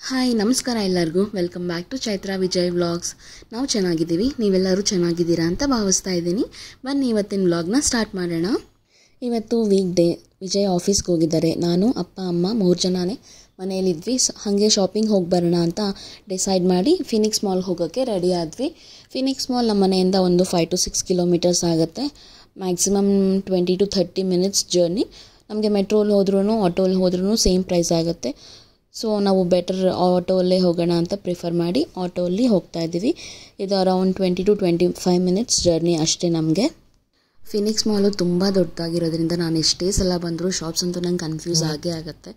Hi ನಮಸ್ಕಾರ ಎಲ್ಲರಿಗೂ welcome back to Chaitra Vijay vlogs. ನಾವು ಚೆನ್ನಾಗಿದ್ದೀವಿ, ನೀವೆಲ್ಲರೂ ಚೆನ್ನಾಗಿದ್ದೀರಾ ಅಂತ ಭಾವಿಸ್ತಾ ಇದ್ದೀನಿ. ಬನ್ನಿ ಇವತ್ತಿನ ವ್ಲಾಗ್ನ ಸ್ಟಾರ್ಟ್ ಮಾಡೋಣ. ಇವತ್ತು ವೀಕ್ ಡೇ. ವಿಜಯ್ ಆಫೀಸ್ಗೆ ಹೋಗಿದ್ದಾರೆ. ನಾನು ಅಪ್ಪ ಅಮ್ಮ 3 ಜನನೇ ಮನೆಯಲ್ಲಿದ್ವಿ. ಹಾಗೆ ಶಾಪಿಂಗ್ ಹೋಗಿ ಬರೋಣ ಅಂತ ಡಿಸೈಡ್ ಮಾಡಿ ಫಿನಿಕ್ಸ್ ಮಾಲ್ಗೆ ಹೋಗೋಕ್ಕೆ ರೆಡಿ ಆದ್ವಿ. ಫಿನಿಕ್ಸ್ ಮಾಲ್ ನಮ್ಮ ಮನೆಯಿಂದ ಒಂದು 5 to 6 ಕಿಲೋಮೀಟರ್ಸ್ ಆಗುತ್ತೆ. Maximum 20 to 30 minutes journey. ನಮಗೆ ಮೆಟ್ರೋಲ್ಲಿ ಹೋದ್ರೂ ಆಟೋಲ್ಲಿ ಹೋದ್ರೂ ಸೇಮ್ ಪ್ರೈಸ್ ಆಗುತ್ತೆ. ಸೊ ನಾವು ಬೆಟರ್ ಆಟೋಲ್ಲೇ ಹೋಗೋಣ ಅಂತ ಪ್ರಿಫರ್ ಮಾಡಿ ಆಟೋಲ್ಲಿ ಹೋಗ್ತಾ ಇದ್ದೀವಿ. ಇದು ಅರೌಂಡ್ 20 to 25 ಮಿನಿಟ್ಸ್ ಜರ್ನಿ ಅಷ್ಟೇ ನಮಗೆ. ಫಿನಿಕ್ಸ್ ಮಾಲು ತುಂಬ ದೊಡ್ಡದಾಗಿರೋದ್ರಿಂದ ನಾನು ಎಷ್ಟೇ ಸಲ ಬಂದರೂ ಶಾಪ್ಸ್ ಅಂತೂ ನಂಗೆ ಕನ್ಫ್ಯೂಸ್ ಆಗೇ ಆಗುತ್ತೆ.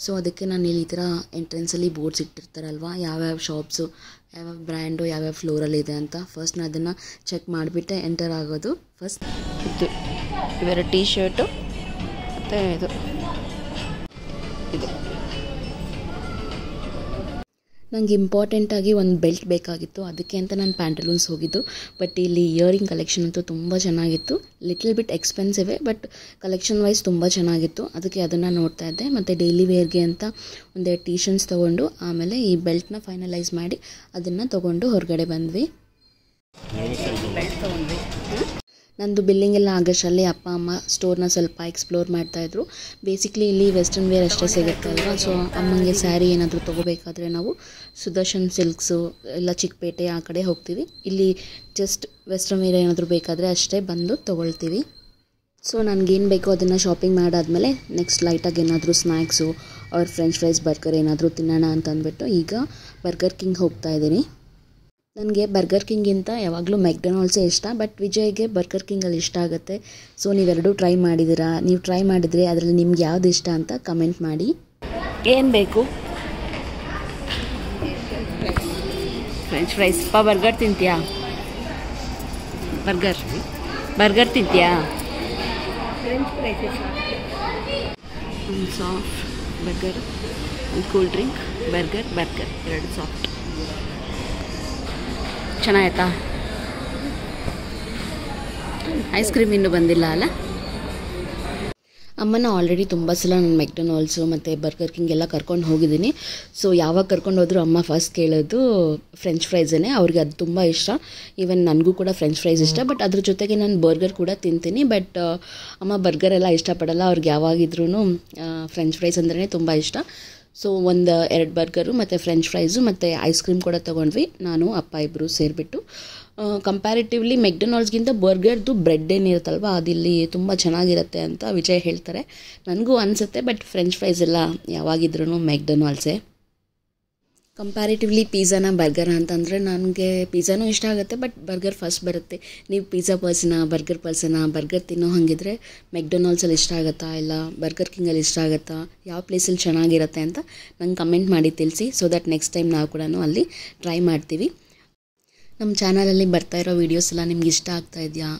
ಸೊ ಅದಕ್ಕೆ ನಾನು ಇಲ್ಲಿ ಈ ಥರ ಎಂಟ್ರೆನ್ಸಲ್ಲಿ ಬೋರ್ಡ್ಸ್ ಇಟ್ಟಿರ್ತಾರಲ್ವ, ಯಾವ್ಯಾವ ಶಾಪ್ಸು, ಯಾವ್ಯಾವ ಬ್ರ್ಯಾಂಡು, ಯಾವ್ಯಾವ ಫ್ಲೋರಲ್ಲಿ ಇದೆ ಅಂತ ಫಸ್ಟ್ ನಾನು ಅದನ್ನು ಚೆಕ್ ಮಾಡಿಬಿಟ್ಟೆ ಎಂಟರ್ ಆಗೋದು. ಫಸ್ಟ್ ಇದು ಇವರ ಟೀ ಶರ್ಟು ಮತ್ತು ಇದು ನನಗೆ ಇಂಪಾರ್ಟೆಂಟಾಗಿ ಒಂದು ಬೆಲ್ಟ್ ಬೇಕಾಗಿತ್ತು. ಅದಕ್ಕೆ ಅಂತ ನಾನು ಪ್ಯಾಂಟಲೂನ್ಸ್ ಹೋಗಿದ್ದು. ಬಟ್ ಇಲ್ಲಿ ಇಯರಿಂಗ್ ಕಲೆಕ್ಷನ್ ಅಂತೂ ತುಂಬ ಚೆನ್ನಾಗಿತ್ತು. Little bit expensive, but collection wise ತುಂಬ ಚೆನ್ನಾಗಿತ್ತು. ಅದಕ್ಕೆ ಅದನ್ನು ನೋಡ್ತಾ ಇದ್ದೆ. ಮತ್ತು ಡೈಲಿ ವೇರ್ಗೆ ಅಂತ ಒಂದೆರಡು ಟೀ ಶರ್ಟ್ಸ್ ತೊಗೊಂಡು ಆಮೇಲೆ ಈ ಬೆಲ್ಟ್ನ ಫೈನಲೈಸ್ ಮಾಡಿ ಅದನ್ನು ತೊಗೊಂಡು ಹೊರಗಡೆ ಬಂದ್ವಿ. ಬೆಲ್ಟ್ ತೊಗೊಂಡ್ವಿ. ನಂದು ಬಿಲ್ಲಿಂಗ್ ಎಲ್ಲ ಆಗಷ್ಟರಲ್ಲಿ ಅಪ್ಪ ಅಮ್ಮ ಸ್ಟೋರ್ನ ಸ್ವಲ್ಪ ಎಕ್ಸ್ಪ್ಲೋರ್ ಮಾಡ್ತಾಯಿದ್ರು. ಬೇಸಿಕ್ಲಿ ಇಲ್ಲಿ ವೆಸ್ಟರ್ನ್ ವೇರ್ ಅಷ್ಟೇ ಸಿಗುತ್ತೆ ಅಲ್ವಾ. ಸೊ ಅಮ್ಮಂಗೆ ಸ್ಯಾರಿ ಏನಾದರೂ ತೊಗೋಬೇಕಾದ್ರೆ ನಾವು ಸುದರ್ಶನ್ ಸಿಲ್ಕ್ಸು ಎಲ್ಲ ಚಿಕ್ಕಪೇಟೆ ಆ ಕಡೆ ಹೋಗ್ತೀವಿ. ಇಲ್ಲಿ ಜಸ್ಟ್ ವೆಸ್ಟರ್ನ್ ವೇರ್ ಏನಾದರೂ ಬೇಕಾದರೆ ಅಷ್ಟೇ ಬಂದು ತೊಗೊಳ್ತೀವಿ. ಸೊ ನನಗೇನು ಬೇಕೋ ಅದನ್ನು ಶಾಪಿಂಗ್ ಮಾಡಾದಮೇಲೆ ನೆಕ್ಸ್ಟ್ ಲೈಟಾಗಿ ಏನಾದರೂ ಸ್ನ್ಯಾಕ್ಸು ಅವ್ರ ಫ್ರೆಂಚ್ ಫ್ರೈಸ್ ಬರ್ಗರ್ ಏನಾದರೂ ತಿನ್ನೋಣ ಅಂತಂದ್ಬಿಟ್ಟು ಈಗ ಬರ್ಗರ್ ಕಿಂಗ್ ಹೋಗ್ತಾ ಇದ್ದೀನಿ. ನನಗೆ ಬರ್ಗರ್ ಕಿಂಗಿಂತ ಯಾವಾಗಲೂ ಮೆಕ್ಡೊನಾಲ್ಡ್ಸೇ ಇಷ್ಟ. ಬಟ್ ವಿಜಯ್ಗೆ ಬರ್ಗರ್ ಕಿಂಗಲ್ಲಿ ಇಷ್ಟ ಆಗುತ್ತೆ. ಸೊ ನೀವೆರಡೂ ಟ್ರೈ ಮಾಡಿದ್ದೀರಾ? ನೀವು ಟ್ರೈ ಮಾಡಿದರೆ ಅದರಲ್ಲಿ ನಿಮ್ಗೆ ಯಾವ್ದು ಇಷ್ಟ ಅಂತ ಕಮೆಂಟ್ ಮಾಡಿ. ಏನು ಬೇಕು? French fries. ಬರ್ಗರ್ ತಿಂತೀಯಾ? ಬರ್ಗರ್ ತಿಂತೀಯಾ? French fries. ಒಂದು ಸಾಫ್ಟ್ ಬರ್ಗರ್, ಒಂದು ಕೂಲ್ ಡ್ರಿಂಕ್, ಬರ್ಗರ್ ಎರಡು ಸಾಫ್ಟ್. ಚೆನ್ನಾಯ್ತಾ? ಐಸ್ ಕ್ರೀಮ್ ಇನ್ನೂ ಬಂದಿಲ್ಲ ಅಲ್ಲ? ಅಮ್ಮನ ಆಲ್ರೆಡಿ ತುಂಬ ಸಲ ನಾನು ಮೆಕ್ಡೊನಾಲ್ಡ್ಸು ಮತ್ತು ಬರ್ಗರ್ ಕಿಂಗ್ ಎಲ್ಲ ಕರ್ಕೊಂಡು ಹೋಗಿದ್ದೀನಿ. ಸೊ ಯಾವಾಗ ಕರ್ಕೊಂಡು ಹೋದರೂ ಅಮ್ಮ ಫಸ್ಟ್ ಕೇಳೋದು ಫ್ರೆಂಚ್ ಫ್ರೈಸೇ. ಅವ್ರಿಗೆ ಅದು ತುಂಬ ಇಷ್ಟ. ಈವನ್ ನನಗೂ ಕೂಡ ಫ್ರೆಂಚ್ ಫ್ರೈಸ್ ಇಷ್ಟ. ಬಟ್ ಅದ್ರ ಜೊತೆಗೆ ನಾನು ಬರ್ಗರ್ ಕೂಡ ತಿಂತೀನಿ. ಬಟ್ ಅಮ್ಮ ಬರ್ಗರ್ ಎಲ್ಲ ಇಷ್ಟಪಡಲ್ಲ. ಅವ್ರಿಗೆ ಯಾವಾಗಿದ್ರೂ ಫ್ರೆಂಚ್ ಫ್ರೈಸ್ ಅಂದ್ರೇ ತುಂಬ ಇಷ್ಟ. ಸೊ 2 ಬರ್ಗರು ಮತ್ತು ಫ್ರೆಂಚ್ ಫ್ರೈಸು ಮತ್ತು ಐಸ್ ಕ್ರೀಮ್ ಕೂಡ ತೊಗೊಂಡ್ವಿ, ನಾನು ಅಪ್ಪ ಇಬ್ಬರು ಸೇರಿಬಿಟ್ಟು. ಕಂಪ್ಯಾರಿಟಿವ್ಲಿ ಮೆಕ್ಡೊನಾಲ್ಡ್ಸ್ಗಿಂತ ಬರ್ಗರ್ದು ಬ್ರೆಡ್ ಏನಿರುತ್ತಲ್ವ ಅದಿಲ್ಲಿ ತುಂಬ ಚೆನ್ನಾಗಿರುತ್ತೆ ಅಂತ ವಿಜಯ್ ಹೇಳ್ತಾರೆ. ನನಗೂ ಅನಿಸುತ್ತೆ. ಬಟ್ ಫ್ರೆಂಚ್ ಫ್ರೈಸ್ ಎಲ್ಲ ಯಾವಾಗಿದ್ರೂ ಮೆಕ್ಡೊನಾಲ್ಡ್ಸೇ. ಕಂಪ್ಯಾರಿಟಿವ್ಲಿ ಪಿಜ್ಜಾನ ಬರ್ಗರ್ ಅಂತಂದರೆ ನನಗೆ ಪಿಜ್ಜಾನೂ ಇಷ್ಟ ಆಗುತ್ತೆ. ಬಟ್ ಬರ್ಗರ್ ಫಸ್ಟ್ ಬರುತ್ತೆ. ನೀವು ಪಿಜ್ಜಾ ಪರ್ಸನಾ ಬರ್ಗರ್ ಪರ್ಸನಾ? ಬರ್ಗರ್ ತಿನ್ನೋ ಹಾಗಿದ್ರೆ ಮೆಕ್ಡೊನಾಲ್ಡ್ಸಲ್ಲಿ ಇಷ್ಟ ಆಗುತ್ತಾ ಇಲ್ಲ ಬರ್ಗರ್ ಕಿಂಗಲ್ಲಿ ಇಷ್ಟ ಆಗುತ್ತಾ? ಯಾವ ಪ್ಲೇಸಲ್ಲಿ ಚೆನ್ನಾಗಿರುತ್ತೆ ಅಂತ ನಂಗೆ ಕಮೆಂಟ್ ಮಾಡಿ ತಿಳಿಸಿ. ಸೊ ದಟ್ ನೆಕ್ಸ್ಟ್ ಟೈಮ್ ನಾವು ಕೂಡ ಅಲ್ಲಿ ಟ್ರೈ ಮಾಡ್ತೀವಿ. ನಮ್ಮ ಚಾನಲಲ್ಲಿ ಬರ್ತಾ ಇರೋ ವೀಡಿಯೋಸ್ ಎಲ್ಲ ನಿಮ್ಗೆ ಇಷ್ಟ ಆಗ್ತಾ ಇದೆಯಾ?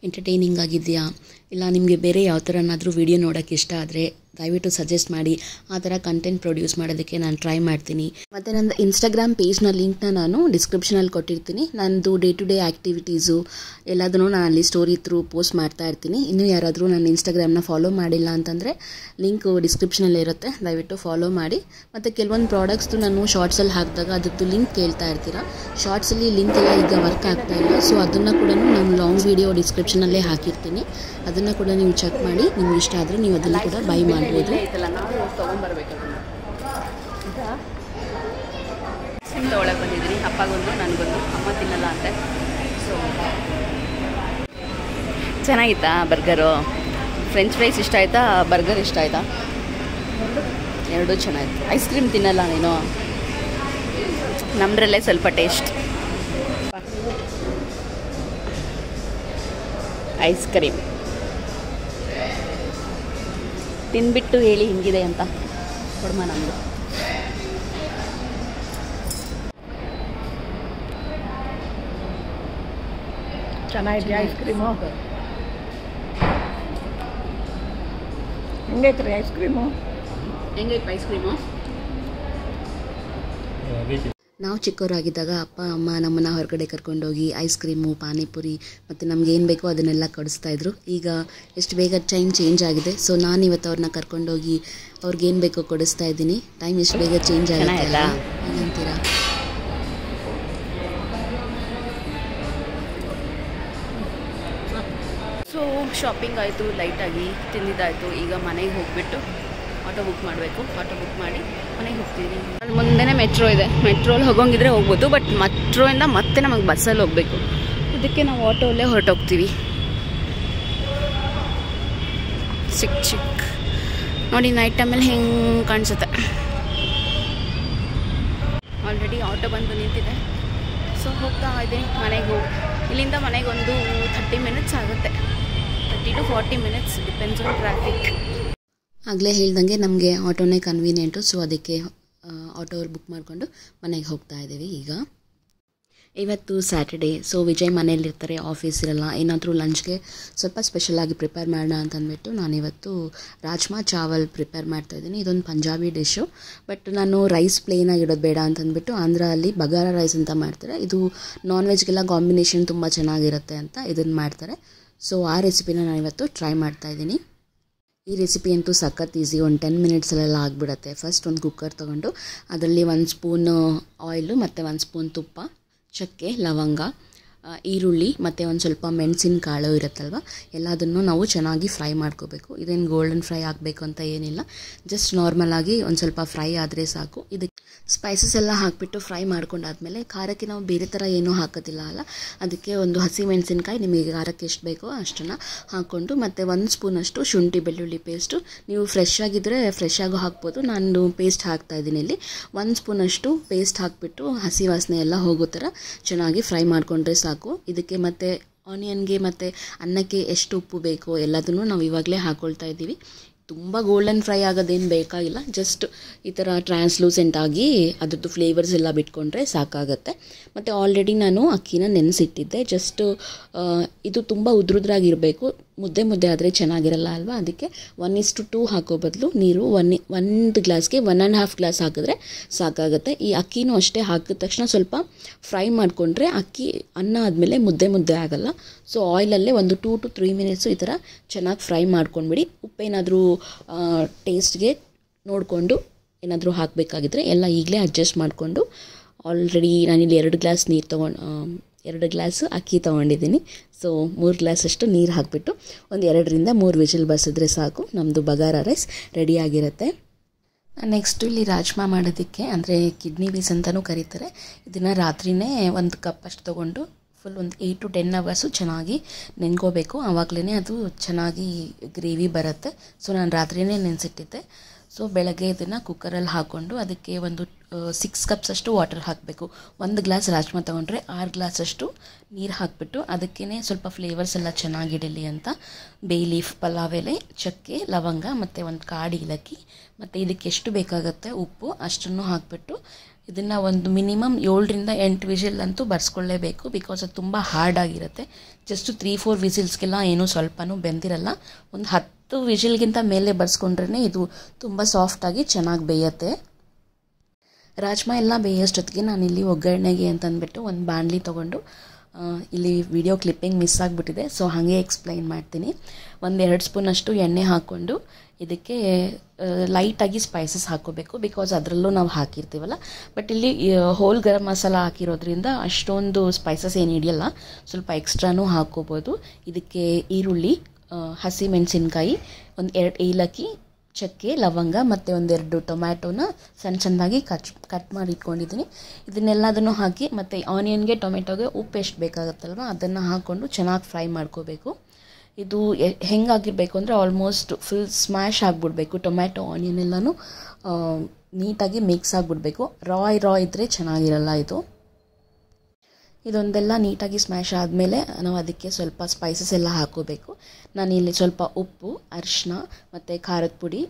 ಎಂಟರ್ಟೈನಿಂಗ್ ಆಗಿದೆಯಾ? ಇಲ್ಲ ನಿಮಗೆ ಬೇರೆ ಯಾವ ಥರನಾದರೂ ವೀಡಿಯೋ ನೋಡೋಕ್ಕೆ ಇಷ್ಟ ಆದರೆ ದಯವಿಟ್ಟು ಸಜೆಸ್ಟ್ ಮಾಡಿ. ಆ ಥರ ಕಂಟೆಂಟ್ ಪ್ರೊಡ್ಯೂಸ್ ಮಾಡೋದಕ್ಕೆ ನಾನು ಟ್ರೈ ಮಾಡ್ತೀನಿ. ಮತ್ತು ನನ್ನ ಇನ್ಸ್ಟಾಗ್ರಾಮ್ ಪೇಜ್ನ ಲಿಂಕ್ನ ನಾನು ಡಿಸ್ಕ್ರಿಪ್ಷನಲ್ಲಿ ಕೊಟ್ಟಿರ್ತೀನಿ. ನನ್ನದು ಡೇ ಟು ಡೇ ಆ್ಯಕ್ಟಿವಿಟೀಸು ಎಲ್ಲದನ್ನೂ ನಾನು ಅಲ್ಲಿ ಸ್ಟೋರಿ ಥ್ರೂ ಪೋಸ್ಟ್ ಮಾಡ್ತಾ ಇರ್ತೀನಿ. ಇನ್ನೂ ಯಾರಾದರೂ ನನ್ನ ಇನ್ಸ್ಟಾಗ್ರಾಮ್ನ ಫಾಲೋ ಮಾಡಿಲ್ಲ ಅಂತಂದರೆ ಲಿಂಕು ಡಿಸ್ಕ್ರಿಪ್ಷನಲ್ಲಿ ಇರುತ್ತೆ, ದಯವಿಟ್ಟು ಫಾಲೋ ಮಾಡಿ. ಮತ್ತು ಕೆಲವೊಂದು ಪ್ರಾಡಕ್ಟ್ಸ್ದು ನಾನು ಶಾರ್ಟ್ಸಲ್ಲಿ ಹಾಕಿದಾಗ ಅದರದ್ದು ಲಿಂಕ್ ಕೇಳ್ತಾ ಇರ್ತೀರ. ಶಾರ್ಟ್ಸಲ್ಲಿ ಲಿಂಕ್ ಎಲ್ಲ ಈಗ ವರ್ಕ್ ಆಗ್ತಾ ಇಲ್ಲ. ಸೊ ಅದನ್ನು ಕೂಡ ನಾನು ಲಾಂಗ್ ವೀಡಿಯೋ ಡಿಸ್ಕ್ರಿಪ್ಷನಲ್ಲೇ ಹಾಕಿರ್ತೀನಿ. ಅದನ್ನು ಕೂಡ ನೀವು ಚೆಕ್ ಮಾಡಿ. ನಿಮ್ಗೆ ಇಷ್ಟ ಆದರೆ ನೀವು ಅದನ್ನು ಕೂಡ ಬೈ ಮಾಡ್ಬೋದು. ಒಳಗೆ ಬಂದಿದ್ದೀನಿ. ಅಪ್ಪಗೊಂದು ನನಗೊಂದು, ಅಮ್ಮ ತಿನ್ನಲ್ಲ ಅಂತೆ. ಸೊ ಚೆನ್ನಾಗಿತ್ತಾ ಬರ್ಗರು? ಫ್ರೆಂಚ್ ಫ್ರೈಸ್ ಇಷ್ಟ ಆಯಿತಾ? ಬರ್ಗರ್ ಇಷ್ಟ ಆಯಿತಾ? ಎರಡೂ ಚೆನ್ನಾಗಿತ್ತು. ಐಸ್ ಕ್ರೀಮ್ ತಿನ್ನಲ್ಲ ನೀನು? ನಮ್ಮದ್ರಲ್ಲೇ ಸ್ವಲ್ಪ ಟೇಸ್ಟ್. ಐಸ್ ಕ್ರೀಮ್ ತಿಂದ್ಬಿಟ್ಟು ಹೇಳಿ ಹಿಂಗಿದೆ ಅಂತ. ಕೊಡಮ್ಮ ನಮ್ಮದು. ಚೆನ್ನಾಗಿದೆ ಐಸ್ ಕ್ರೀಮು. ಹೆಂಗೈತ್ರಿ ಐಸ್ ಕ್ರೀಮು? ಹೆಂಗೈತೆ ಐಸ್ ಕ್ರೀಮು? ನಾವು ಚಿಕ್ಕವರಾಗಿದ್ದಾಗ ಅಪ್ಪ ಅಮ್ಮ ನಮ್ಮನ್ನು ಹೊರಗಡೆ ಕರ್ಕೊಂಡೋಗಿ ಐಸ್ ಕ್ರೀಮು ಪಾನಿಪುರಿ ಮತ್ತು ನಮಗೇನು ಬೇಕೋ ಅದನ್ನೆಲ್ಲ ಕೊಡಿಸ್ತಾಯಿದ್ರು. ಈಗ ಎಷ್ಟು ಬೇಗ ಟೈಮ್ ಚೇಂಜ್ ಆಗಿದೆ. ಸೊ ನಾನಿವತ್ತು ಅವ್ರನ್ನ ಕರ್ಕೊಂಡೋಗಿ ಅವ್ರಿಗೇನು ಬೇಕೋ ಕೊಡಿಸ್ತಾ ಇದ್ದೀನಿ. ಟೈಮ್ ಎಷ್ಟು ಬೇಗ ಚೇಂಜ್ ಆಗಿದೆ ಏನಂತೀರಾ? ಸೊ ಶಾಪಿಂಗ್ ಆಯಿತು, ಲೈಟಾಗಿ ತಿಂದಿದ್ದಾಯಿತು. ಈಗ ಮನೆಗೆ ಹೋಗಿಬಿಟ್ಟು ಆಟೋ ಬುಕ್ ಮಾಡಬೇಕು. ಆಟೋ ಬುಕ್ ಮಾಡಿ ಮನೆಗೆ ಹೋಗ್ತೀವಿ. ಅಲ್ಲಿ ಮುಂದೆನೇ ಮೆಟ್ರೋ ಇದೆ. ಮೆಟ್ರೋಲ್ಲಿ ಹೋಗೋಂಗಿದ್ರೆ ಹೋಗ್ಬೋದು, ಬಟ್ ಮೆಟ್ರೋಯಿಂದ ಮತ್ತೆ ನಮಗೆ ಬಸ್ಸಲ್ಲಿ ಹೋಗಬೇಕು. ಅದಕ್ಕೆ ನಾವು ಆಟೋಲ್ಲೇ ಹೊರಟೋಗ್ತೀವಿ. ಚಿಕ್ಕ ನೋಡಿ ನೈಟ್ ಟೈಮಲ್ಲಿ ಹೆಂಗೆ ಕಾಣಿಸುತ್ತೆ. ಆಲ್ರೆಡಿ ಆಟೋ ಬಂದು ನಿಂತಿದೆ. ಸೊ ಹೋಗ್ತಾ ಇದ್ದೀನಿ ಮನೆಗೆ ಹೋಗಿ. ಇಲ್ಲಿಂದ ಮನೆಗೆ ಒಂದು 30 ಮಿನಿಟ್ಸ್ ಆಗುತ್ತೆ. 30 to 40 minutes depends on traffic. ಆಗಲೇ ಹೇಳ್ದಂಗೆ ನಮಗೆ ಆಟೋನೇ ಕನ್ವೀನಿಯೆಂಟು. ಸೊ ಅದಕ್ಕೆ ಆಟೋ ಅವ್ರು ಬುಕ್ ಮಾಡಿಕೊಂಡು ಮನೆಗೆ ಹೋಗ್ತಾ ಇದ್ದೀವಿ. ಈಗ ಇವತ್ತು ಸ್ಯಾಟರ್ಡೇ. ಸೊ ವಿಜಯ್ ಮನೇಲಿರ್ತಾರೆ, ಆಫೀಸ್ ಇರಲ್ಲ. ಏನಾದರೂ ಲಂಚ್ಗೆ ಸ್ವಲ್ಪ ಸ್ಪೆಷಲಾಗಿ ಪ್ರಿಪೇರ್ ಮಾಡೋಣ ಅಂತಂದ್ಬಿಟ್ಟು ನಾನಿವತ್ತು ರಾಜ್ಮಾ ಚಾವಲ್ ಪ್ರಿಪೇರ್ ಮಾಡ್ತಾಯಿದ್ದೀನಿ. ಇದೊಂದು ಪಂಜಾಬಿ ಡಿಶ್ಶು, ಬಟ್ ನಾನು ರೈಸ್ ಪ್ಲೇನಾಗಿ ಇಡೋದು ಬೇಡ ಅಂತಂದ್ಬಿಟ್ಟು ಆಂಧ್ರಲ್ಲಿ ಬಗಾರ ರೈಸ್ ಅಂತ ಮಾಡ್ತಾರೆ. ಇದು ನಾನ್ ವೆಜ್ಗೆಲ್ಲ ಕಾಂಬಿನೇಷನ್ ತುಂಬ ಚೆನ್ನಾಗಿರುತ್ತೆ ಅಂತ ಇದನ್ನು ಮಾಡ್ತಾರೆ. ಸೊ ಆ ರೆಸಿಪಿನ ನಾನಿವತ್ತು ಟ್ರೈ ಮಾಡ್ತಾಯಿದ್ದೀನಿ. ಈ ರೆಸಿಪಿ ಅಂತೂ ಸಖತ್ ಈಸಿ. ಒಂದು 10 ಮಿನಿಟ್ಸಲ್ಲೆಲ್ಲ ಆಗಿಬಿಡುತ್ತೆ. ಫಸ್ಟ್ ಒಂದು ಕುಕ್ಕರ್ ತೊಗೊಂಡು ಅದರಲ್ಲಿ 1 ಸ್ಪೂನ್ ಆಯಿಲು ಮತ್ತು 1 ಸ್ಪೂನ್ ತುಪ್ಪ, ಚಕ್ಕೆ, ಲವಂಗ, ಈರುಳ್ಳಿ ಮತ್ತು ಒಂದು ಸ್ವಲ್ಪ ಮೆಣಸಿನ ಕಾಳು ಇರುತ್ತಲ್ವ, ಎಲ್ಲದನ್ನು ನಾವು ಚೆನ್ನಾಗಿ ಫ್ರೈ ಮಾಡ್ಕೋಬೇಕು. ಇದೇನು ಗೋಲ್ಡನ್ ಫ್ರೈ ಆಗಬೇಕು ಅಂತ ಏನಿಲ್ಲ, ಜಸ್ಟ್ ನಾರ್ಮಲಾಗಿ ಒಂದು ಸ್ವಲ್ಪ ಫ್ರೈ ಆದರೆ ಸಾಕು. ಇದಕ್ಕೆ ಸ್ಪೈಸಸ್ ಎಲ್ಲ ಹಾಕಿಬಿಟ್ಟು ಫ್ರೈ ಮಾಡ್ಕೊಂಡಾದ್ಮೇಲೆ ಖಾರಕ್ಕೆ ನಾವು ಬೇರೆ ಥರ ಏನೂ ಹಾಕೋದಿಲ್ಲ ಅಲ್ಲ, ಅದಕ್ಕೆ ಒಂದು ಹಸಿ ಮೆಣಸಿನ್ಕಾಯಿ ನಿಮಗೆ ಖಾರಕ್ಕೆ ಎಷ್ಟು ಬೇಕೋ ಅಷ್ಟನ್ನು ಹಾಕ್ಕೊಂಡು ಮತ್ತು 1 ಸ್ಪೂನಷ್ಟು ಶುಂಠಿ ಬೆಳ್ಳುಳ್ಳಿ ಪೇಸ್ಟು. ನೀವು ಫ್ರೆಶ್ ಆಗಿದ್ದರೆ ಫ್ರೆಶ್ ಆಗೋ ಹಾಕ್ಬೋದು. ನಾನು ಪೇಸ್ಟ್ ಹಾಕ್ತಾಯಿದ್ದೀನಿ ಇಲ್ಲಿ. 1 ಸ್ಪೂನಷ್ಟು ಪೇಸ್ಟ್ ಹಾಕಿಬಿಟ್ಟು ಹಸಿ ವಾಸನೆ ಎಲ್ಲ ಹೋಗೋ ಥರ ಚೆನ್ನಾಗಿ ಫ್ರೈ ಮಾಡಿಕೊಂಡ್ರೆ ಸಾಕು. ಇದಕ್ಕೆ ಮತ್ತು ಆನಿಯನ್ಗೆ ಮತ್ತು ಅನ್ನಕ್ಕೆ ಎಷ್ಟು ಉಪ್ಪು ಬೇಕೋ ಎಲ್ಲದನ್ನು ನಾವು ಇವಾಗಲೇ ಹಾಕ್ಕೊಳ್ತಾ ಇದ್ದೀವಿ. ತುಂಬ ಗೋಲ್ಡನ್ ಫ್ರೈ ಆಗೋದೇನು ಬೇಕಾಗಿಲ್ಲ, ಜಸ್ಟ್ ಈ ಥರ ಟ್ರಾನ್ಸ್ಲೂಸೆಂಟ್ ಆಗಿ ಅದ್ರದ್ದು ಫ್ಲೇವರ್ಸ್ ಎಲ್ಲ ಬಿಟ್ಕೊಂಡ್ರೆ ಸಾಕಾಗತ್ತೆ. ಮತ್ತು ಆಲ್ರೆಡಿ ನಾನು ಅಕ್ಕಿನ ನೆನೆಸಿಟ್ಟಿದ್ದೆ. ಜಸ್ಟ್ ಇದು ತುಂಬ ಉದ್ರುದ್ರಾಗಿರಬೇಕು, ಮುದ್ದೆ ಆದರೆ ಚೆನ್ನಾಗಿರಲ್ಲ ಅಲ್ವಾ. ಅದಕ್ಕೆ 1:2 ಹಾಕೋ ಬದಲು ನೀರು 1 ಗ್ಲಾಸ್ಗೆ 1.5 ಗ್ಲಾಸ್ ಹಾಕಿದ್ರೆ ಸಾಕಾಗುತ್ತೆ. ಈ ಅಕ್ಕಿನೂ ಅಷ್ಟೇ ಹಾಕಿದ ತಕ್ಷಣ ಸ್ವಲ್ಪ ಫ್ರೈ ಮಾಡಿಕೊಂಡ್ರೆ ಅಕ್ಕಿ ಅನ್ನ ಆದಮೇಲೆ ಮುದ್ದೆ ಆಗಲ್ಲ. ಸೊ ಆಯಿಲಲ್ಲೇ ಒಂದು 2 to 3 ಮಿನಿಟ್ಸು ಈ ಥರ ಚೆನ್ನಾಗಿ ಫ್ರೈ ಮಾಡ್ಕೊಂಡ್ಬಿಡಿ. ಉಪ್ಪೇನಾದರೂ ಟೇಸ್ಟ್ಗೆ ನೋಡಿಕೊಂಡು ಏನಾದರೂ ಹಾಕಬೇಕಾಗಿದ್ರೆ ಎಲ್ಲ ಈಗಲೇ ಅಡ್ಜಸ್ಟ್ ಮಾಡಿಕೊಂಡು. ಆಲ್ರೆಡಿ ನಾನಿಲ್ಲಿ 2 ಗ್ಲಾಸ್ ನೀರು 2 ಗ್ಲಾಸ್ ಅಕ್ಕಿ ತೊಗೊಂಡಿದ್ದೀನಿ. ಸೊ 3 ಗ್ಲಾಸಷ್ಟು ನೀರು ಹಾಕಿಬಿಟ್ಟು ಒಂದು 2 ರಿಂದ 3 ವಿಜಿಲ್ ಬಸಿದ್ರೆ ಸಾಕು, ನಮ್ಮದು ಬಗಾರ ರೈಸ್ ರೆಡಿಯಾಗಿರುತ್ತೆ. ನೆಕ್ಸ್ಟು ಇಲ್ಲಿ ರಾಜ್ಮಾ ಮಾಡೋದಕ್ಕೆ, ಅಂದರೆ ಕಿಡ್ನಿ ಬೀಸ್ ಅಂತಲೂ ಕರೀತಾರೆ, ಇದನ್ನು ರಾತ್ರಿಯೇ 1 ಕಪ್ ಅಷ್ಟು ತೊಗೊಂಡು ಫುಲ್ ಒಂದು 8 to 10 ಅವರ್ಸು ಚೆನ್ನಾಗಿ ನೆನ್ಕೋಬೇಕು. ಆವಾಗಲೇ ಅದು ಚೆನ್ನಾಗಿ ಗ್ರೇವಿ ಬರುತ್ತೆ. ಸೊ ನಾನು ರಾತ್ರಿಯೇ ನೆನೆಸಿಟ್ಟಿದ್ದೆ. ಸೊ ಬೆಳಗ್ಗೆ ಇದನ್ನು ಕುಕ್ಕರಲ್ಲಿ ಹಾಕ್ಕೊಂಡು ಅದಕ್ಕೆ ಒಂದು 6 ಕಪ್ಸಷ್ಟು ವಾಟರ್ ಹಾಕಬೇಕು. 1 ಗ್ಲಾಸ್ ರಾಜ್ಮಾ ತೊಗೊಂಡ್ರೆ 6 ಗ್ಲಾಸಷ್ಟು ನೀರು ಹಾಕಿಬಿಟ್ಟು ಅದಕ್ಕೇ ಸ್ವಲ್ಪ ಫ್ಲೇವರ್ಸ್ ಎಲ್ಲ ಚೆನ್ನಾಗಿಡಲಿ ಅಂತ ಬೇ ಲೀಫ್, ಪಲಾವ್ ಎಲೆ, ಚಕ್ಕೆ, ಲವಂಗ ಮತ್ತು ಒಂದು ಕಾಡು ಏಲಕ್ಕಿ ಮತ್ತು ಇದಕ್ಕೆ ಎಷ್ಟು ಬೇಕಾಗುತ್ತೆ ಉಪ್ಪು ಅಷ್ಟನ್ನು ಹಾಕಿಬಿಟ್ಟು ಇದನ್ನು ಒಂದು ಮಿನಿಮಮ್ 7 ರಿಂದ 8 ವಿಜಿಲ್ ಅಂತೂ ಬರ್ಸ್ಕೊಳ್ಳೇಬೇಕು. ಬಿಕಾಸ್ ಅದು ತುಂಬ ಹಾರ್ಡಾಗಿರುತ್ತೆ. ಜಸ್ಟ್ 3-4 ವಿಸಿಲ್ಸ್ಗೆಲ್ಲ ಏನೂ ಸ್ವಲ್ಪನೂ ಬೆಂದಿರಲ್ಲ. ಒಂದು 10 ವಿಜಿಲ್ಗಿಂತ ಮೇಲೆ ಬರ್ಸ್ಕೊಂಡ್ರೇ ಇದು ತುಂಬ ಸಾಫ್ಟಾಗಿ ಚೆನ್ನಾಗಿ ಬೇಯುತ್ತೆ. ರಾಜ್ಮಾ ಎಲ್ಲ ಬೇಯೋಷ್ಟೊತ್ತಿಗೆ ನಾನಿಲ್ಲಿ ಒಗ್ಗರಣೆಗೆ ಅಂತಂದ್ಬಿಟ್ಟು ಒಂದು ಬಾಣಲಿ ತೊಗೊಂಡು, ಇಲ್ಲಿ ವಿಡಿಯೋ ಕ್ಲಿಪ್ಪಿಂಗ್ ಮಿಸ್ ಆಗಿಬಿಟ್ಟಿದೆ, ಸೊ ಹಾಗೆ ಎಕ್ಸ್ಪ್ಲೈನ್ ಮಾಡ್ತೀನಿ. 1-2 ಸ್ಪೂನಷ್ಟು ಎಣ್ಣೆ ಹಾಕ್ಕೊಂಡು ಇದಕ್ಕೆ ಲೈಟಾಗಿ ಸ್ಪೈಸಸ್ ಹಾಕ್ಕೋಬೇಕು. ಬಿಕಾಸ್ ಅದರಲ್ಲೂ ನಾವು ಹಾಕಿರ್ತೀವಲ್ಲ. ಬಟ್ ಇಲ್ಲಿ ಹೋಲ್ ಗರಂ ಮಸಾಲ ಹಾಕಿರೋದ್ರಿಂದ ಅಷ್ಟೊಂದು ಸ್ಪೈಸಸ್ ಏನು ಹಿಡಿಯಲ್ಲ, ಸ್ವಲ್ಪ ಎಕ್ಸ್ಟ್ರಾನೂ ಹಾಕ್ಕೋಬೋದು. ಇದಕ್ಕೆ ಈರುಳ್ಳಿ, ಹಸಿ ಮೆಣಸಿನ್ಕಾಯಿ, 1-2 ಏಲಕ್ಕಿ, ಚಕ್ಕೆ, ಲವಂಗ ಮತ್ತು 1-2 ಟೊಮ್ಯಾಟೋನ ಸಣ್ಣದಾಗಿ ಕಟ್ ಮಾಡಿ ಇಟ್ಕೊಂಡಿದ್ದೀನಿ. ಇದನ್ನೆಲ್ಲದನ್ನು ಹಾಕಿ ಮತ್ತು ಆನಿಯನ್ಗೆ ಟೊಮೆಟೊಗೆ ಉಪ್ಪು ಎಷ್ಟು ಬೇಕಾಗುತ್ತಲ್ವ ಅದನ್ನು ಹಾಕ್ಕೊಂಡು ಚೆನ್ನಾಗಿ ಫ್ರೈ ಮಾಡ್ಕೋಬೇಕು. ಇದು ಹೆಂಗಾಗಿರಬೇಕು ಅಂದರೆ ಆಲ್ಮೋಸ್ಟ್ ಫುಲ್ ಸ್ಮ್ಯಾಶ್ ಆಗಿಬಿಡ್ಬೇಕು. ಟೊಮ್ಯಾಟೊ ಆನಿಯನ್ ಎಲ್ಲನೂ ನೀಟಾಗಿ ಮಿಕ್ಸ್ ಆಗಿಬಿಡ್ಬೇಕು. ರಾ ಇದ್ದರೆ ಚೆನ್ನಾಗಿರಲ್ಲ ಇದು. ಇದೊಂದೆಲ್ಲ ನೀಟಾಗಿ ಸ್ಮ್ಯಾಶ್ ಆದಮೇಲೆ ನಾವು ಅದಕ್ಕೆ ಸ್ವಲ್ಪ ಸ್ಪೈಸಸ್ ಎಲ್ಲ ಹಾಕೋಬೇಕು. ನಾನಿಲ್ಲಿ ಸ್ವಲ್ಪ ಉಪ್ಪು, ಅರಿಶಿನ ಮತ್ತು ಖಾರದ ಪುಡಿ,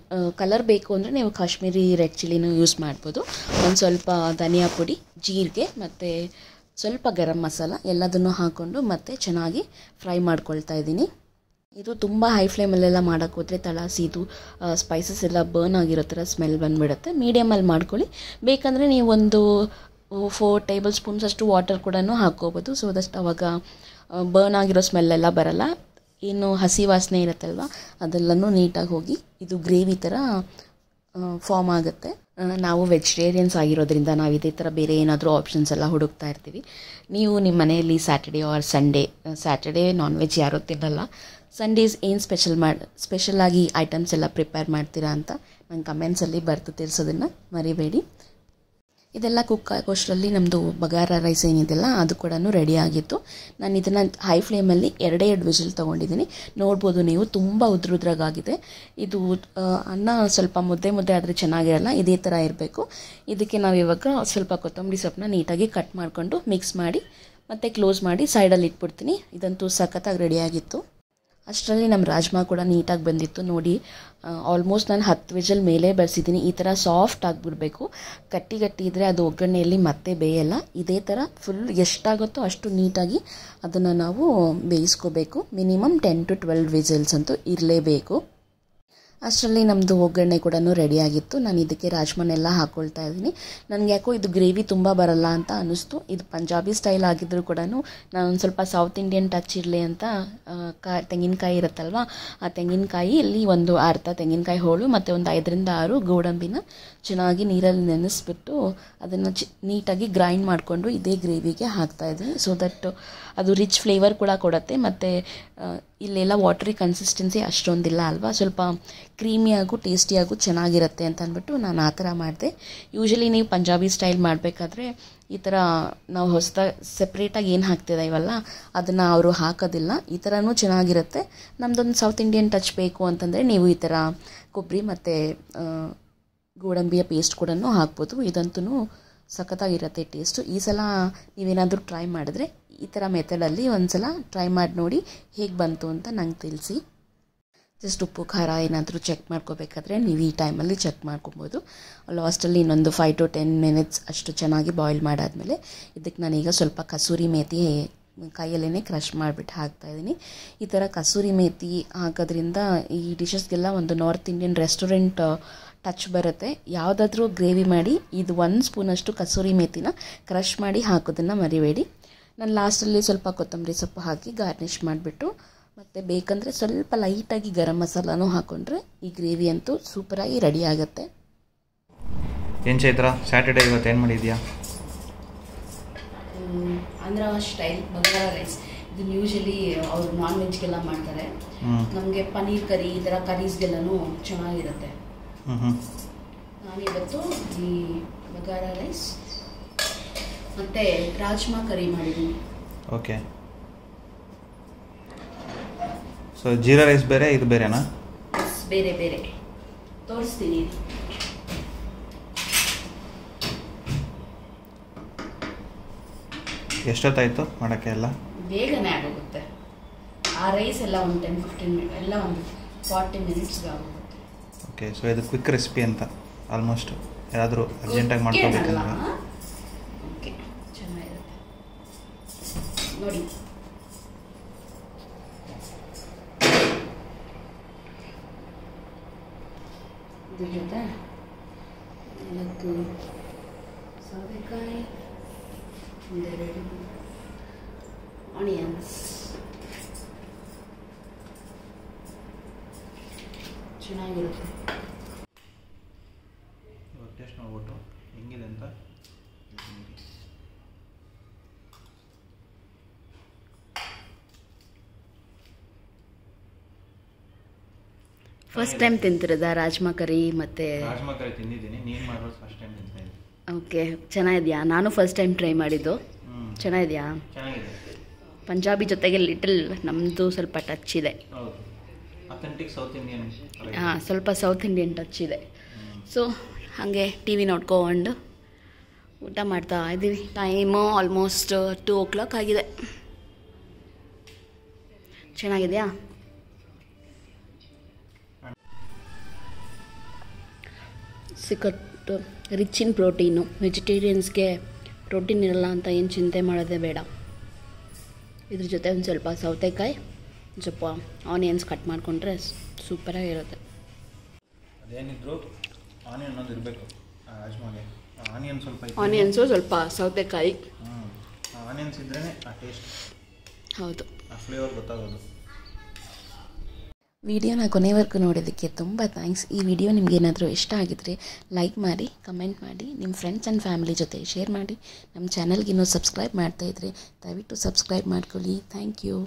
ಕಲರ್ ಬೇಕು ಅಂದರೆ ನೀವು ಕಾಶ್ಮೀರಿ ರೆಡ್ ಚಿಲ್ಲಿನೂ ಯೂಸ್ ಮಾಡ್ಬೋದು, ಒಂದು ಸ್ವಲ್ಪ ಧನಿಯಾ ಪುಡಿ, ಜೀರಿಗೆ ಮತ್ತು ಸ್ವಲ್ಪ ಗರಂ ಮಸಾಲ ಎಲ್ಲದನ್ನು ಹಾಕ್ಕೊಂಡು ಮತ್ತೆ ಚೆನ್ನಾಗಿ ಫ್ರೈ ಮಾಡ್ಕೊಳ್ತಾ ಇದ್ದೀನಿ. ಇದು ತುಂಬ ಹೈ ಫ್ಲೇಮಲ್ಲೆಲ್ಲ ಮಾಡೋಕ್ಕೆ ಹೋದರೆ ತಳ ಸೀದು ಸ್ಪೈಸಸ್ ಎಲ್ಲ ಬರ್ನ್ ಆಗಿರೋ ಥರ ಸ್ಮೆಲ್ ಬಂದುಬಿಡುತ್ತೆ. ಮೀಡಿಯಮಲ್ಲಿ ಮಾಡ್ಕೊಳ್ಳಿ. ಬೇಕಂದರೆ ನೀವು ಒಂದು 4 ಟೇಬಲ್ ಸ್ಪೂನ್ಸ್ ಅಷ್ಟು ವಾಟರ್ ಕೂಡ ಹಾಕ್ಕೋಬೋದು. ಸೊ ದಸ್ಟ್ ಅವಾಗ ಬರ್ನ್ ಆಗಿರೋ ಸ್ಮೆಲ್ಲೆಲ್ಲ ಬರಲ್ಲ, ಏನು ಹಸಿ ವಾಸನೆ ಇರುತ್ತಲ್ವ ಅದೆಲ್ಲನೂ ನೀಟಾಗಿ ಹೋಗಿ ಇದು ಗ್ರೇವಿ ಥರ ಫಾರ್ಮ್ ಆಗುತ್ತೆ. ನಾವು ವೆಜಿಟೇರಿಯನ್ಸ್ ಆಗಿರೋದ್ರಿಂದ ನಾವು ಇದೇ ಥರ ಬೇರೆ ಏನಾದರೂ ಆಪ್ಷನ್ಸ್ ಎಲ್ಲ ಹುಡುಕ್ತಾ ಇರ್ತೀವಿ. ನೀವು ನಿಮ್ಮ ಮನೆಯಲ್ಲಿ Saturday or Sunday, Saturday non veg ಯಾರೂ ತಿನ್ನಲ್ಲ, ಸಂಡೇಸ್ ಏನು ಸ್ಪೆಷಲಾಗಿ ಐಟಮ್ಸ್ ಎಲ್ಲ ಪ್ರಿಪೇರ್ ಮಾಡ್ತೀರಾ ಅಂತ ನಂಗೆ ಕಮೆಂಟ್ಸಲ್ಲಿ ಬರ್ತು ತಿಳಿಸೋದನ್ನು ಮರಿಬೇಡಿ. ಇದೆಲ್ಲ ಕುಕ್ ಆಗೋಷ್ಟರಲ್ಲಿ ನಮ್ಮದು ಬಗಾರ ರೈಸ್ ಏನಿದೆಯಲ್ಲ ಅದು ಕೂಡ ರೆಡಿ ಆಗಿತ್ತು. ನಾನು ಇದನ್ನು ಹೈ ಫ್ಲೇಮಲ್ಲಿ 2 ವಿಜಿಲ್ ತೊಗೊಂಡಿದ್ದೀನಿ. ನೋಡ್ಬೋದು ನೀವು, ತುಂಬ ಉದ್ರುದ್ರಾಗಿದೆ. ಇದು ಅನ್ನ ಸ್ವಲ್ಪ ಮುದ್ದೆ ಆದರೆ ಚೆನ್ನಾಗಿರಲ್ಲ, ಇದೇ ಥರ ಇರಬೇಕು. ಇದಕ್ಕೆ ನಾವು ಇವಾಗ ಸ್ವಲ್ಪ ಕೊತ್ತಂಬರಿ ಸೊಪ್ಪನ್ನ ನೀಟಾಗಿ ಕಟ್ ಮಾಡಿಕೊಂಡು ಮಿಕ್ಸ್ ಮಾಡಿ ಮತ್ತು ಕ್ಲೋಸ್ ಮಾಡಿ ಸೈಡಲ್ಲಿ ಇಟ್ಬಿಡ್ತೀನಿ. ಇದಂತೂ ಸಖತ್ತಾಗಿ ರೆಡಿಯಾಗಿತ್ತು. ಅಷ್ಟರಲ್ಲಿ ನಮ್ಮ ರಾಜ್ಮಾ ಕೂಡ ನೀಟಾಗಿ ಬಂದಿತ್ತು. ನೋಡಿ, ಆಲ್ಮೋಸ್ಟ್ ನಾನು 10 ವಿಜಲ್ ಮೇಲೆ ಬರ್ಸಿದ್ದೀನಿ. ಈ ಥರ ಸಾಫ್ಟ್ ಆಗಿಬಿಡಬೇಕು. ಗಟ್ಟಿ ಇದ್ದರೆ ಅದು ಒಗ್ಗರಣೆಯಲ್ಲಿ ಮತ್ತೆ ಬೇಯಲ್ಲ. ಇದೇ ಥರ ಫುಲ್ ಎಷ್ಟಾಗುತ್ತೋ ಅಷ್ಟು ನೀಟಾಗಿ ಅದನ್ನು ನಾವು ಬೇಯಿಸ್ಕೋಬೇಕು. ಮಿನಿಮಮ್ 10 to 12 ವಿಜಲ್ಸ್ ಅಂತೂ ಇರಲೇಬೇಕು. ಅಷ್ಟರಲ್ಲಿ ನಮ್ಮದು ಒಗ್ಗರಣೆ ಕೂಡ ರೆಡಿಯಾಗಿತ್ತು. ನಾನು ಇದಕ್ಕೆ ರಾಜ್ಮಾನೆಲ್ಲ ಹಾಕ್ಕೊಳ್ತಾ ಇದ್ದೀನಿ. ನನಗೆ ಯಾಕೋ ಇದು ಗ್ರೇವಿ ತುಂಬ ಬರಲ್ಲ ಅಂತ ಅನ್ನಿಸ್ತು. ಇದು ಪಂಜಾಬಿ ಸ್ಟೈಲ್ ಆಗಿದ್ದರೂ ಕೂಡ ನಾನು ಒಂದು ಸ್ವಲ್ಪ ಸೌತ್ ಇಂಡಿಯನ್ ಟಚ್ ಇರಲಿ ಅಂತ ತೆಂಗಿನಕಾಯಿ ಇರುತ್ತಲ್ವ, ಆ ತೆಂಗಿನಕಾಯಿಯಲ್ಲಿ ಒಂದು ಅರ್ಧ ತೆಂಗಿನಕಾಯಿ ಹೋಳು ಮತ್ತು ಒಂದು 5 ರಿಂದ 6 ಗೋಡಂಬಿನ ಚೆನ್ನಾಗಿ ನೀರಲ್ಲಿ ನೆನೆಸ್ಬಿಟ್ಟು ಅದನ್ನು ನೀಟಾಗಿ ಗ್ರೈಂಡ್ ಮಾಡಿಕೊಂಡು ಇದೇ ಗ್ರೇವಿಗೆ ಹಾಕ್ತಾಯಿದ್ದೀನಿ. ಸೊ ದಟ್ ಅದು ರಿಚ್ ಫ್ಲೇವರ್ ಕೂಡ ಕೊಡುತ್ತೆ. ಮತ್ತು ಇಲ್ಲೆಲ್ಲ ವಾಟ್ರಿ ಕನ್ಸಿಸ್ಟೆನ್ಸಿ ಅಷ್ಟೊಂದಿಲ್ಲ ಅಲ್ವಾ, ಸ್ವಲ್ಪ ಕ್ರೀಮಿಯಾಗೂ ಟೇಸ್ಟಿಯಾಗೂ ಚೆನ್ನಾಗಿರುತ್ತೆ ಅಂತ ಅಂದ್ಬಿಟ್ಟು ನಾನು ಆ ಥರ ಮಾಡಿದೆ. ಯೂಶಲಿ ನೀವು ಪಂಜಾಬಿ ಸ್ಟೈಲ್ ಮಾಡಬೇಕಾದ್ರೆ ಈ ಥರ ನಾವು ಹೊಸದಾಗಿ ಸೆಪ್ರೇಟಾಗಿ ಏನು ಹಾಕ್ತಿದ್ದೀವಲ್ಲ ಅದನ್ನು ಅವರು ಹಾಕೋದಿಲ್ಲ. ಈ ಥರನೂ ಚೆನ್ನಾಗಿರುತ್ತೆ. ನಮ್ಮದೊಂದು ಸೌತ್ ಇಂಡಿಯನ್ ಟಚ್ ಬೇಕು ಅಂತಂದರೆ ನೀವು ಈ ಥರ ಕೊಬ್ಬರಿ ಮತ್ತು ಗೋಡಂಬಿಯ ಪೇಸ್ಟ್ ಕೂಡ ಹಾಕ್ಬೋದು. ಇದಂತೂ ಸಖತ್ತಾಗಿರುತ್ತೆ ಟೇಸ್ಟು. ಈ ಸಲ ನೀವೇನಾದರೂ ಟ್ರೈ ಮಾಡಿದ್ರೆ ಈ ಥರ ಮೆಥಡಲ್ಲಿ ಒಂದು ಸಲ ಟ್ರೈ ಮಾಡಿ ನೋಡಿ ಹೇಗೆ ಬಂತು ಅಂತ ನಂಗೆ ತಿಳಿಸಿ. ಜಸ್ಟ್ ಉಪ್ಪು ಖಾರ ಏನಾದರೂ ಚೆಕ್ ಮಾಡ್ಕೋಬೇಕಾದ್ರೆ ನೀವು ಈ ಟೈಮಲ್ಲಿ ಚೆಕ್ ಮಾಡ್ಕೊಬೋದು. ಲಾಸ್ಟಲ್ಲಿ ಇನ್ನೊಂದು 5 to 10 ಮಿನಿಟ್ಸ್ ಅಷ್ಟು ಚೆನ್ನಾಗಿ ಬಾಯ್ಲ್ ಮಾಡಾದಮೇಲೆ ಇದಕ್ಕೆ ನಾನೀಗ ಸ್ವಲ್ಪ ಕಸೂರಿ ಮೇಥಿ ಕೈಯಲ್ಲೇ ಕ್ರಷ್ ಮಾಡಿಬಿಟ್ಟು ಹಾಕ್ತಾಯಿದ್ದೀನಿ. ಈ ಥರ ಕಸೂರಿ ಮೇಥಿ ಹಾಕೋದ್ರಿಂದ ಈ ಡಿಶಸ್ಗೆಲ್ಲ ಒಂದು ನಾರ್ತ್ ಇಂಡಿಯನ್ ರೆಸ್ಟೋರೆಂಟ್ ಟಚ್ ಬರುತ್ತೆ. ಯಾವುದಾದ್ರೂ ಗ್ರೇವಿ ಮಾಡಿ ಇದು 1 ಸ್ಪೂನಷ್ಟು ಕಸೂರಿ ಮೇಥಿನ ಕ್ರಷ್ ಮಾಡಿ ಹಾಕೋದನ್ನು ಮರಿಬೇಡಿ. ನಾನು ಲಾಸ್ಟಲ್ಲಿ ಸ್ವಲ್ಪ ಕೊತ್ತಂಬರಿ ಸೊಪ್ಪು ಹಾಕಿ ಗಾರ್ನಿಷ್ ಮಾಡಿಬಿಟ್ಟು ಮತ್ತು ಬೇಕಂದರೆ ಸ್ವಲ್ಪ ಲೈಟಾಗಿ ಗರಂ ಮಸಾಲನೂ ಹಾಕ್ಕೊಂಡ್ರೆ ಈ ಗ್ರೇವಿ ಅಂತೂ ಸೂಪರಾಗಿ ರೆಡಿ ಆಗುತ್ತೆ. ಏನು ಚೈತ್ರ, ಸ್ಯಾಟರ್ಡೇ ಇವತ್ತು ಏನು ಮಾಡಿದ್ಯಾ? Andhra style bagara rice. ಇದನ್ನು ಯೂಶಲಿ ಅವರು ನಾನ್ ವೆಜ್ಗೆಲ್ಲ ಮಾಡ್ತಾರೆ. ನಮಗೆ ಪನ್ನೀರ್ ಕರಿ ಈ ಥರ ಕರೀಸ್ಗೆಲ್ಲನೂ ಚೆನ್ನಾಗಿರುತ್ತೆ. ನಾನಿವತ್ತು ಈ ಬಗಾರ ರೈಸ್ ಮತ್ತು ರಾಜ್ಮಾ ಕರಿ ಮಾಡಿದ್ದೀನಿ. ಓಕೆ. ಸೊ ಜೀರಾ ರೈಸ್ ಬೇರೆ, ಇದು ಬೇರೆನಾ? ಬೇರೆ ಬೇರೆ ತೋರಿಸ್ತೀನಿ. ಎಷ್ಟೊತ್ತಾಯಿತು ಮಾಡೋಕ್ಕೆ? ಎಲ್ಲ ಬೇಗನೆ ಆಗೋಗುತ್ತೆ. ಆ ರೈಸ್ ಎಲ್ಲ ಒಂದು 10-15 ಮಿನಿಟ್, ಎಲ್ಲ ಒಂದು 40 ಮಿನಿಟ್ಸ್ಗೆ ಆಗೋಗುತ್ತೆ. ಓಕೆ. ಸೊ ಇದು ಕ್ವಿಕ್ ರೆಸಿಪಿ ಅಂತ ಆಲ್ಮೋಸ್ಟ್ ಯಾರಾದರೂ ಅರ್ಜೆಂಟಾಗಿ ಮಾಡ್ಕೋಬೇಕಲ್ಲ. ಓಕೆ, ಚೆನ್ನಾಗಿರುತ್ತೆ ನೋಡಿ. ಇದ್ರ ಜೊತೆ 4 ಸೌತೆಕಾಯಿ, 2 ಆನಿಯನ್ಸ್, ಚೆನ್ನಾಗಿರುತ್ತೆ. ಟೇಸ್ಟ್ ನೋಡ್ಬಿಟ್ಟು ಹೆಂಗಿದೆ ಅಂತ. ಫಸ್ಟ್ ಟೈಮ್ ತಿಂತಿರೋದಾ ರಾಜ್ಮಾ ಕರಿ? ಮತ್ತು ರಾಜ್ಮಾ ಕರಿ ತಿಂದಿದ್ದೀನಿ, ನೀನು ಮಾಡೋದು ಫಸ್ಟ್ ಟೈಮ್ ತಿಂತಾ ಇದ್ದೀನಿ. ಓಕೆ, ಚೆನ್ನಾಗಿದೆಯಾ? ನಾನು ಫಸ್ಟ್ ಟೈಮ್ ಟ್ರೈ ಮಾಡಿದ್ದು. ಚೆನ್ನಾಗಿದೆಯಾ? ಚೆನ್ನಾಗಿದೆ. ಪಂಜಾಬಿ ಜೊತೆಗೆ ಲಿಟಲ್ ನಮ್ಮದು ಸ್ವಲ್ಪ ಟಚ್ ಇದೆ. ಹೌದು, ಅಥೆಂಟಿಕ್ ಸೌತ್ ಇಂಡಿಯನ್. ಹಾಂ, ಸ್ವಲ್ಪ ಸೌತ್ ಇಂಡಿಯನ್ ಟಚ್ ಇದೆ. ಸೊ ಹಾಗೆ ಟಿ ವಿ ನೋಡ್ಕೊಂಡು ಊಟ ಮಾಡ್ತಾ ಇದ್ದೀವಿ. ಟೈಮು ಆಲ್ಮೋಸ್ಟ್ 2 o'clock ಆಗಿದೆ. ಚೆನ್ನಾಗಿದೆಯಾ? ಸಿಕ್ಕಟ್ಟು ರಿಚ್ ಇನ್ ಪ್ರೋಟೀನು. ವೆಜಿಟೇರಿಯನ್ಸ್ಗೆ ಪ್ರೋಟೀನ್ ಇರಲ್ಲ ಅಂತ ಏನು ಚಿಂತೆ ಮಾಡೋದೇ ಬೇಡ. ಇದ್ರ ಜೊತೆ ಒಂದು ಸ್ವಲ್ಪ ಸೌತೆಕಾಯಿ, ಸ್ವಲ್ಪ ಆನಿಯನ್ಸ್ ಕಟ್ ಮಾಡಿಕೊಂಡ್ರೆ ಸೂಪರಾಗಿರುತ್ತೆ. ಅದೇನಿದ್ರು ಆನಿಯನ್ ಅನ್ನೋದು ಇರಬೇಕು ರಾಜ್ಮಾಗೆ, ಆನಿಯನ್ ಸ್ವಲ್ಪ ಆನಿಯನ್ಸು ಸ್ವಲ್ಪ ಸೌತೆಕಾಯಿ. ಆನಿಯನ್ಸ್ ಇದ್ರೇ ಆ ಟೇಸ್ಟ್, ಹೌದು, ಆ ಫ್ಲೇವರ್ ಗೊತ್ತಾಗೋದು. ವಿಡಿಯೋನ ಕೊನೆವರೆಗೂ ನೋಡೋದಕ್ಕೆ ತುಂಬ ಥ್ಯಾಂಕ್ಸ್. ಈ ವಿಡಿಯೋ ನಿಮಗೇನಾದರೂ ಇಷ್ಟ ಆಗಿದ್ರೆ ಲೈಕ್ ಮಾಡಿ, ಕಮೆಂಟ್ ಮಾಡಿ, ನಿಮ್ಮ ಫ್ರೆಂಡ್ಸ್ ಆ್ಯಂಡ್ ಫ್ಯಾಮಿಲಿ ಜೊತೆ ಶೇರ್ ಮಾಡಿ. ನಮ್ಮ ಚಾನಲ್ಗೆ ಇನ್ನೂ ಸಬ್ಸ್ಕ್ರೈಬ್ ಮಾಡ್ತಾಯಿದ್ರೆ ದಯವಿಟ್ಟು ಸಬ್ಸ್ಕ್ರೈಬ್ ಮಾಡ್ಕೊಳ್ಳಿ. Thank you.